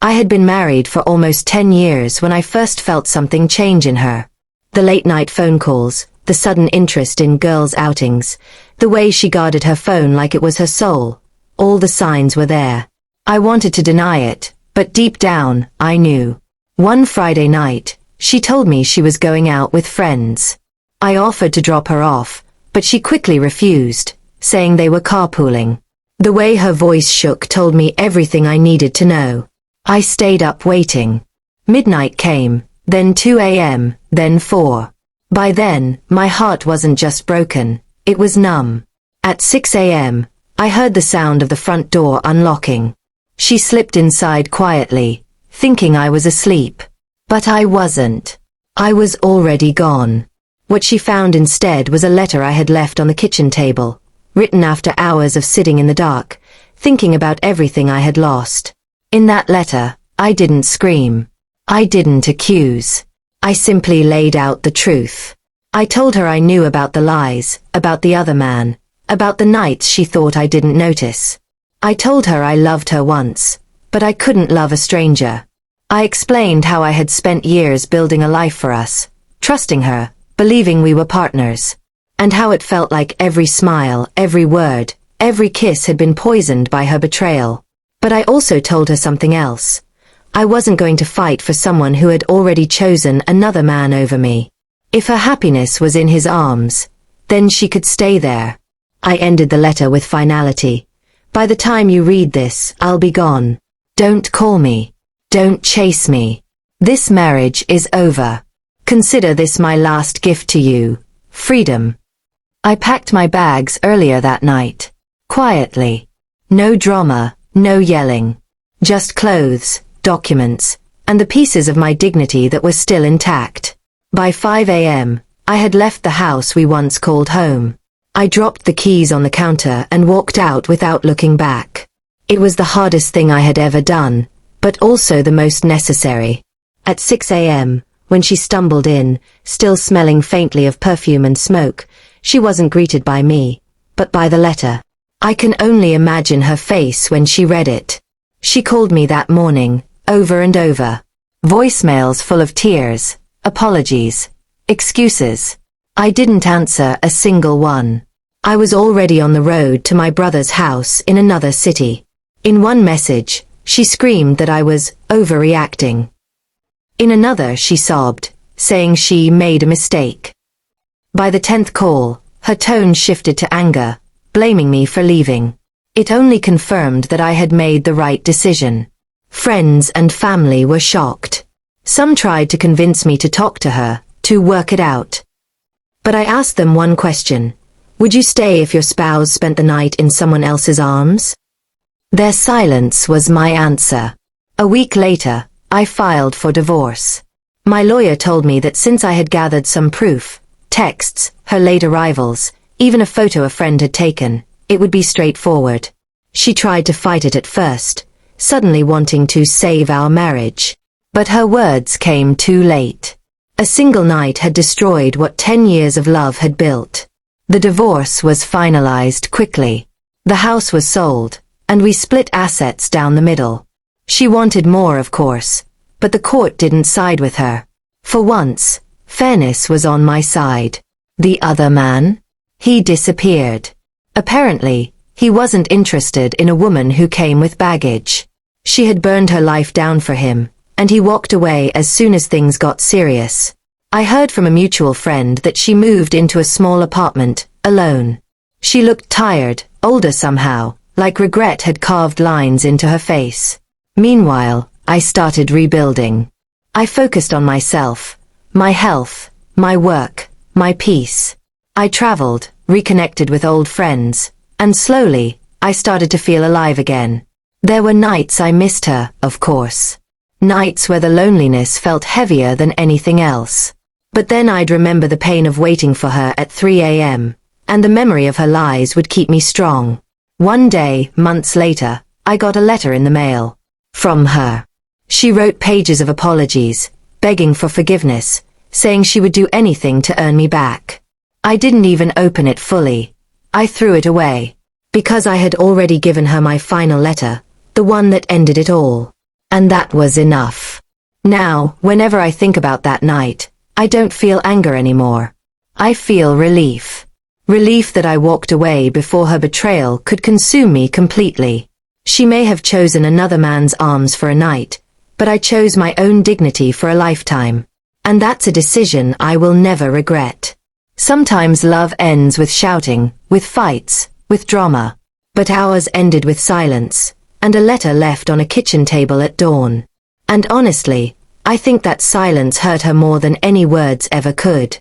I had been married for almost 10 years when I first felt something change in her. The late-night phone calls, the sudden interest in girls' outings, the way she guarded her phone like it was her soul, all the signs were there. I wanted to deny it, but deep down, I knew. One Friday night, she told me she was going out with friends. I offered to drop her off, but she quickly refused, saying they were carpooling. The way her voice shook told me everything I needed to know. I stayed up waiting. Midnight came, then 2 a.m., then 4. By then, my heart wasn't just broken, it was numb. At 6 a.m., I heard the sound of the front door unlocking. She slipped inside quietly, thinking I was asleep. But I wasn't. I was already gone. What she found instead was a letter I had left on the kitchen table, written after hours of sitting in the dark, thinking about everything I had lost. In that letter, I didn't scream. I didn't accuse. I simply laid out the truth. I told her I knew about the lies, about the other man, about the nights she thought I didn't notice. I told her I loved her once, but I couldn't love a stranger. I explained how I had spent years building a life for us, trusting her, believing we were partners, and how it felt like every smile, every word, every kiss had been poisoned by her betrayal. But I also told her something else. I wasn't going to fight for someone who had already chosen another man over me. If her happiness was in his arms, then she could stay there. I ended the letter with finality. By the time you read this, I'll be gone. Don't call me. Don't chase me. This marriage is over. Consider this my last gift to you. Freedom. I packed my bags earlier that night. Quietly. No drama, no yelling. Just clothes, documents, and the pieces of my dignity that were still intact. By 5 a.m., I had left the house we once called home. I dropped the keys on the counter and walked out without looking back. It was the hardest thing I had ever done, but also the most necessary. At 6 a.m., when she stumbled in, still smelling faintly of perfume and smoke, she wasn't greeted by me, but by the letter. I can only imagine her face when she read it. She called me that morning, over and over. Voicemails full of tears, apologies, excuses. I didn't answer a single one. I was already on the road to my brother's house in another city. In one message, she screamed that I was overreacting. In another, she sobbed, saying she made a mistake. By the 10th call, her tone shifted to anger, blaming me for leaving. It only confirmed that I had made the right decision. Friends and family were shocked. Some tried to convince me to talk to her, to work it out. But I asked them one question. Would you stay if your spouse spent the night in someone else's arms? Their silence was my answer. A week later, I filed for divorce. My lawyer told me that since I had gathered some proof, texts, her late arrivals, even a photo a friend had taken, it would be straightforward. She tried to fight it at first, suddenly wanting to save our marriage. But her words came too late. A single night had destroyed what 10 years of love had built. The divorce was finalized quickly. The house was sold, and we split assets down the middle. She wanted more, of course, but the court didn't side with her. For once, fairness was on my side. The other man? He disappeared. Apparently, he wasn't interested in a woman who came with baggage. She had burned her life down for him, and he walked away as soon as things got serious. I heard from a mutual friend that she moved into a small apartment, alone. She looked tired, older somehow, like regret had carved lines into her face. Meanwhile, I started rebuilding. I focused on myself, my health, my work, my peace. I traveled, reconnected with old friends, and slowly, I started to feel alive again. There were nights I missed her, of course. Nights where the loneliness felt heavier than anything else. But then I'd remember the pain of waiting for her at 3 a.m., and the memory of her lies would keep me strong. One day, months later, I got a letter in the mail. From her. She wrote pages of apologies, begging for forgiveness, saying she would do anything to earn me back. I didn't even open it fully. I threw it away. Because I had already given her my final letter, the one that ended it all. And that was enough. Now, whenever I think about that night, I don't feel anger anymore. I feel relief. Relief that I walked away before her betrayal could consume me completely. She may have chosen another man's arms for a night, but I chose my own dignity for a lifetime. And that's a decision I will never regret. Sometimes love ends with shouting, with fights, with drama. But ours ended with silence, and a letter left on a kitchen table at dawn. And honestly, I think that silence hurt her more than any words ever could.